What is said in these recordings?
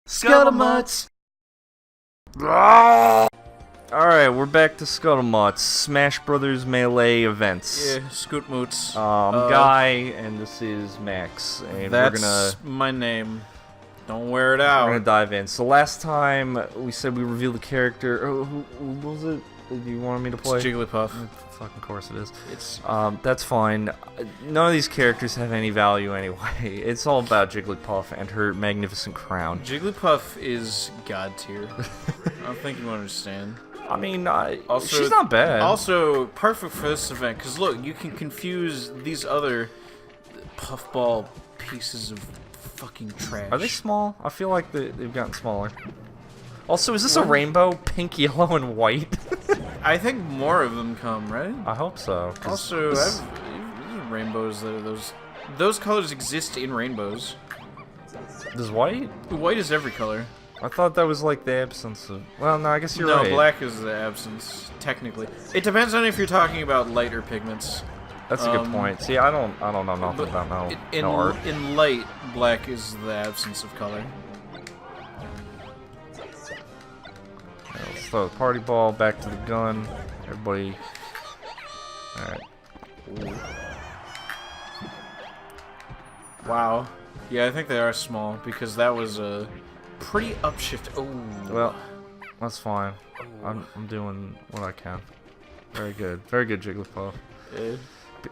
Scuttlemutts! Alright, we're back to Scuttlemutts, Smash Brothers Melee events. Yeah, Scuttlemutts. I'm Guy, and this is Max, and That's my name. Don't wear it out. we're gonna dive in. So last time, we said we revealed the character. Who was it that you wanted me to play? It's Jigglypuff. Fucking course it is. It's that's fine. None of these characters have any value anyway. It's all about Jigglypuff and her magnificent crown. Jigglypuff is god tier. I don't think you understand. I mean, Also, she's not bad. Also, perfect for this event, because look, you can confuse these other puffball pieces of fucking trash. Are they small? I feel like they've gotten smaller. Also, is this a rainbow? Pink, yellow, and white? I think more of them come, right? I hope so. Also, these are rainbows that are those colors exist in rainbows. Does white? White is every color. I thought that was like the absence of... Well, no, I guess you're no, right. No, black is the absence, technically. It depends on if you're talking about lighter pigments. That's a good point. See, I don't know nothing about no art. In light, black is the absence of color. Yeah, let's throw the party ball back to the gun. Everybody... Alright. Wow. Yeah, I think they are small, because that was a pretty upshift. Oh. Well, that's fine. I'm doing what I can. Very good. Very good, Jigglypuff. Yeah.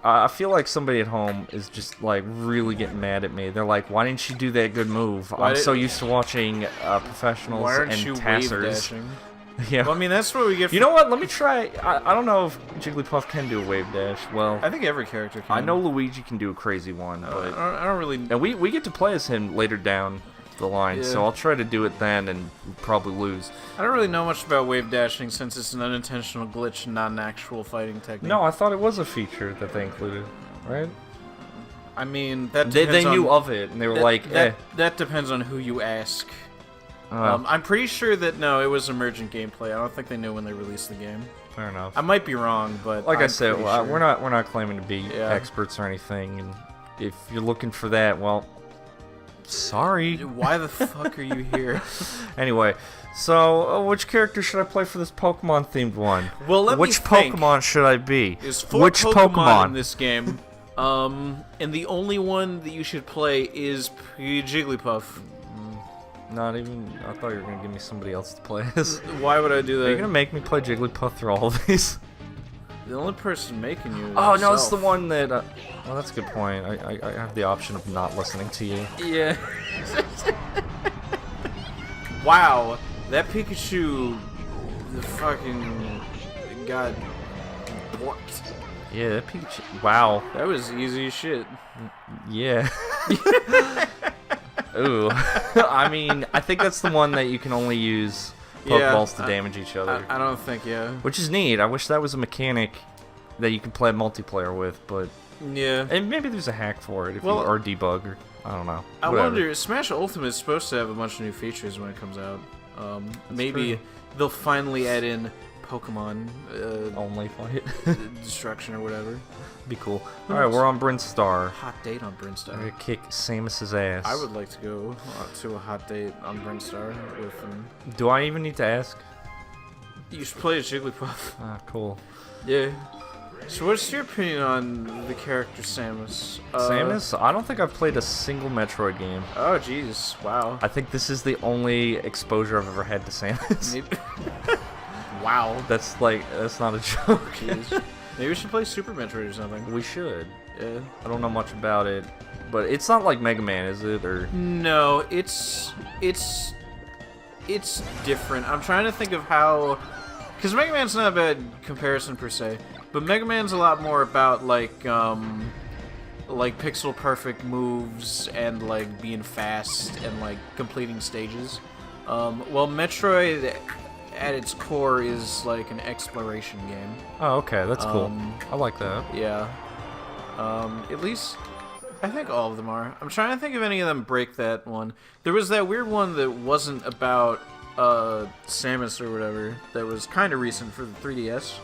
I feel like somebody at home is just like really getting mad at me. They're like, "Why didn't you do that good move?" I'm so used to watching professionals Why aren't and you tassers. wave dashing? Yeah. Well, I mean, that's what we get. You know what? Let me try. I don't know if Jigglypuff can do a wave dash. Well, I think every character can. I know Luigi can do a crazy one, but I don't really. And we get to play as him later down the line, so I'll try to do it then and probably lose. I don't really know much about wave dashing since it's an unintentional glitch, not an actual fighting technique. No, I thought it was a feature that they included, right? I mean, that they knew of it, and they were like, That depends on who you ask. I'm pretty sure that, no, it was emergent gameplay. I don't think they knew when they released the game. Fair enough. I might be wrong, but like I said, sure. we're not claiming to be experts or anything, and if you're looking for that, well, sorry. Why the fuck are you here? Anyway, so which character should I play for this Pokemon-themed one? Well, let which me think. Pokemon should I be? There's four which Pokemon in this game, and the only one that you should play is Jigglypuff. Not even. I thought you were gonna give me somebody else to play as. Why would I do that? Are you gonna make me play Jigglypuff through all of these? The only person making you is Oh, yourself. no, it's the one that... well, that's a good point. I have the option of not listening to you. Yeah. Wow. That Pikachu... The fucking... got... borked. Yeah, that Pikachu... Wow. That was easy as shit. Yeah. Ooh. I mean, I think that's the one that you can only use... Pokeballs to damage each other. I don't think, Which is neat. I wish that was a mechanic that you could play multiplayer with, but... Yeah. And maybe there's a hack for it, or debug, or... I don't know. I wonder, Smash Ultimate is supposed to have a bunch of new features when it comes out. Maybe they'll finally add in Pokemon... only fight. destruction or whatever. Be cool. Alright, we're on Brinstar. Hot date on Brinstar. We're gonna kick Samus's ass. I would like to go to a hot date on Brinstar with him. Do I even need to ask? You should play as Jigglypuff. Ah, cool. Yeah. So what's your opinion on the character Samus? Samus? I don't think I've played a single Metroid game. Oh, jeez. Wow. I think this is the only exposure I've ever had to Samus. Wow. That's not a joke. Jeez. Maybe we should play Super Metroid or something. We should. Yeah. I don't know much about it, but it's not like Mega Man, is it? Or no, it's different. I'm trying to think of how, because Mega Man's not a bad comparison per se, but Mega Man's a lot more about like pixel perfect moves and like being fast and like completing stages. Well, Metroid at its core is like an exploration game. Oh, okay, that's cool. I like that. Yeah. At least I think all of them are. I'm trying to think if any of them break that one. There was that weird one that wasn't about Samus or whatever that was kind of recent for the 3DS.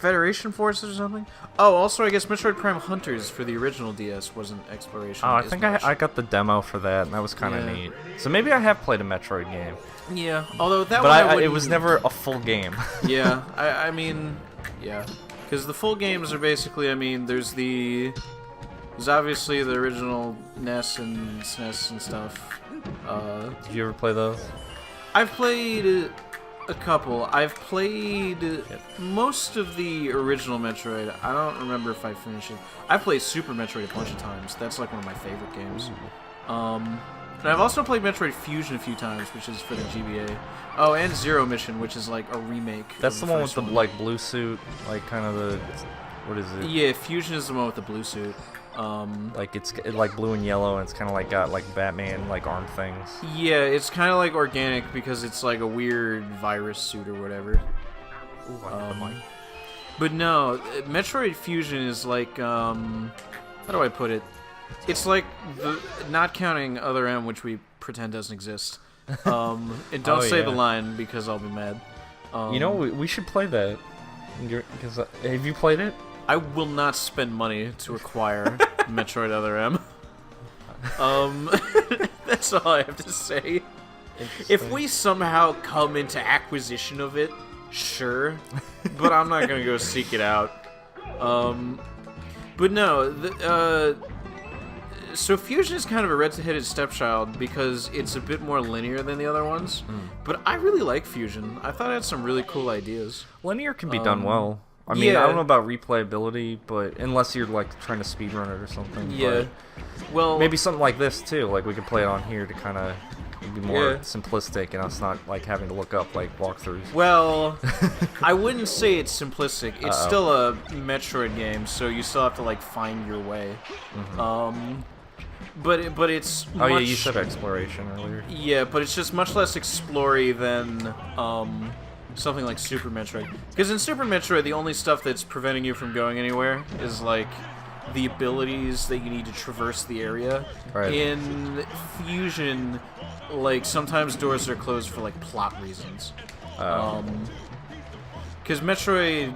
Federation Forces or something. Oh, also I guess Metroid Prime Hunters for the original DS wasn't exploration. Oh, I think I got the demo for that, and that was kind of neat. So maybe I have played a Metroid game. Yeah, although that but it was never a full game. Yeah, I mean, yeah, because the full games are basically, I mean, there's obviously the original NES and SNES and stuff. Did you ever play those? I've played a couple. I've played most of the original Metroid. I don't remember if I finished it. I've played Super Metroid a bunch of times. That's like one of my favorite games. And I've also played Metroid Fusion a few times, which is for the GBA. Oh, and Zero Mission, which is like a remake. That's the one with the like blue suit, like kind of the, what is it? Yeah, Fusion is the one with the blue suit. Like it's like blue and yellow, and it's kind of like got like Batman like arm things. Yeah, it's kind of like organic because it's like a weird virus suit or whatever. Ooh, but no, Metroid Fusion is like how do I put it? It's like not counting Other M, which we pretend doesn't exist. And don't say the line because I'll be mad. You know, we should play that. Because have you played it? I will not spend money to acquire Metroid Other M. That's all I have to say. If we somehow come into acquisition of it, sure. But I'm not gonna go seek it out. But no, so Fusion is kind of a red-headed stepchild because it's a bit more linear than the other ones. But I really like Fusion. I thought it had some really cool ideas. Linear can be done well. I mean, I don't know about replayability, but unless you're like trying to speedrun it or something. Yeah. But well, maybe something like this too. Like we could play it on here to kind of be more simplistic, and us not like having to look up like walkthroughs. Well, I wouldn't say it's simplistic. It's still a Metroid game, so you still have to like find your way. But it's oh yeah, you said exploration earlier. Yeah, but it's just much less explory than something like Super Metroid. Because in Super Metroid, the only stuff that's preventing you from going anywhere is like the abilities that you need to traverse the area. Right. In Fusion, like sometimes doors are closed for like plot reasons. Because Metroid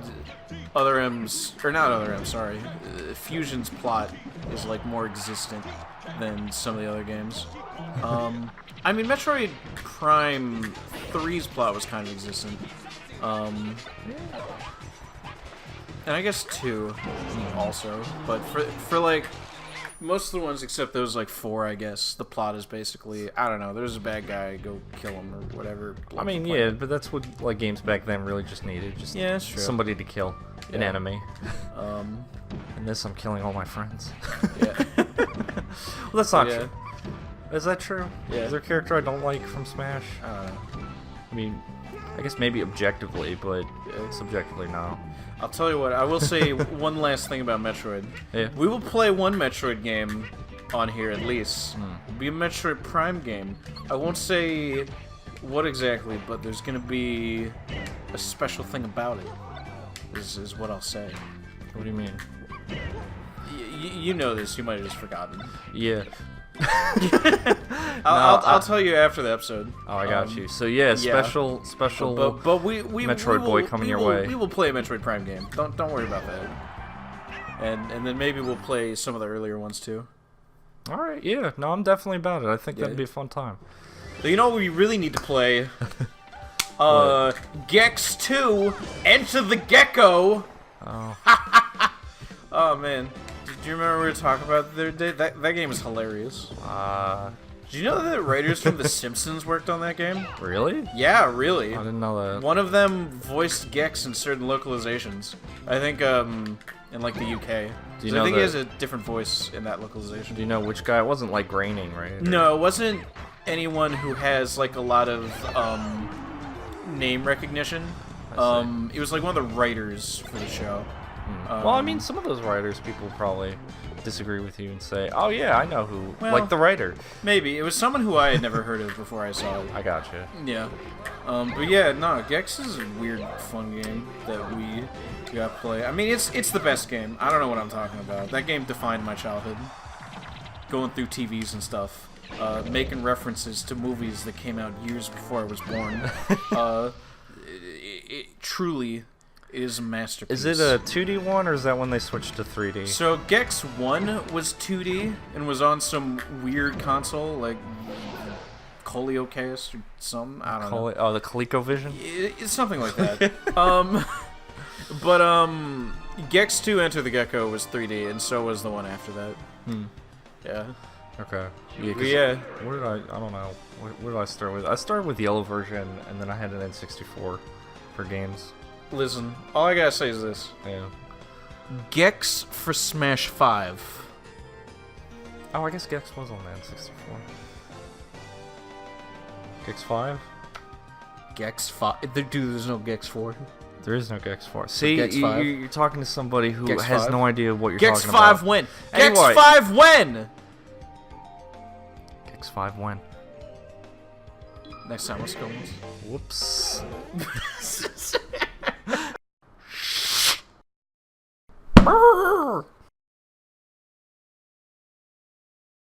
Other M's, or not Other M, sorry, Fusion's plot is like more existent than some of the other games. I mean, Metroid Prime 3's plot was kind of existent. And I guess 2 also, but for like most of the ones except those like 4, I guess the plot is basically, I don't know, there's a bad guy, go kill him or whatever. I mean, yeah, but that's what like games back then really just needed, just that's true. Somebody to kill, an enemy. And this, I'm killing all my friends. Yeah. Well, that's not true. Is that true? Yeah. Is there a character I don't like from Smash? I mean, I guess maybe objectively, but subjectively, no. I'll tell you what, I will say one last thing about Metroid. Yeah. We will play one Metroid game on here at least. It'll be a Metroid Prime game. I won't say what exactly, but there's going to be a special thing about it, is what I'll say. What do you mean? You know this, you might have just forgotten. Yeah. I'll tell you after the episode. Oh, I got you. So yeah, special but we Metroid Boy coming your way. We will play a Metroid Prime game. Don't worry about that. And then maybe we'll play some of the earlier ones too. All right, yeah. No, I'm definitely about it. I think that'd be a fun time. So you know what we really need to play? Gex 2, Enter the Gecko. Oh. Oh man. Do you remember we were talking about the other day? That game is hilarious. Did you know that the writers from The Simpsons worked on that game? Really? Yeah, really. I didn't know that. One of them voiced Gex in certain localizations. I think in like the UK. Do you know I think he has a different voice in that localization. Do you know which guy? It wasn't like Graining, right? No, it wasn't anyone who has like a lot of name recognition. It was like one of the writers for the show. Well, I mean, some of those writers, people probably disagree with you and say, "Oh yeah, I know who." Well, like the writer. Maybe it was someone who I had never heard of before I saw it. I gotcha. Yeah. But yeah, no, Gex is a weird, fun game that we got to play. I mean, it's the best game. I don't know what I'm talking about. That game defined my childhood. Going through TVs and stuff, making references to movies that came out years before I was born. Truly. is a masterpiece. Is it a 2D one, or is that when they switched to 3D? So Gex 1 was 2D and was on some weird console like Coleocast or something. I don't know. Oh, the ColecoVision? It's something like that. Gex 2 Enter the Gecko was 3D, and so was the one after that. Yeah. Okay. Yeah. Where did I don't know. Where did I start with? I started with the yellow version, and then I had an N64 for games. Listen, all I gotta say is this. Yeah. Gex for Smash 5. Oh, I guess Gex was on the N64. Gex 5? Gex 5. Dude, there's no Gex 4. There is no Gex 4. See, Gex 5? you're talking to somebody who Gex has 5? no idea what you're Gex talking about. 5 when? Anyway. Gex 5 when? Gex 5 when? Next time, let's go. Whoops.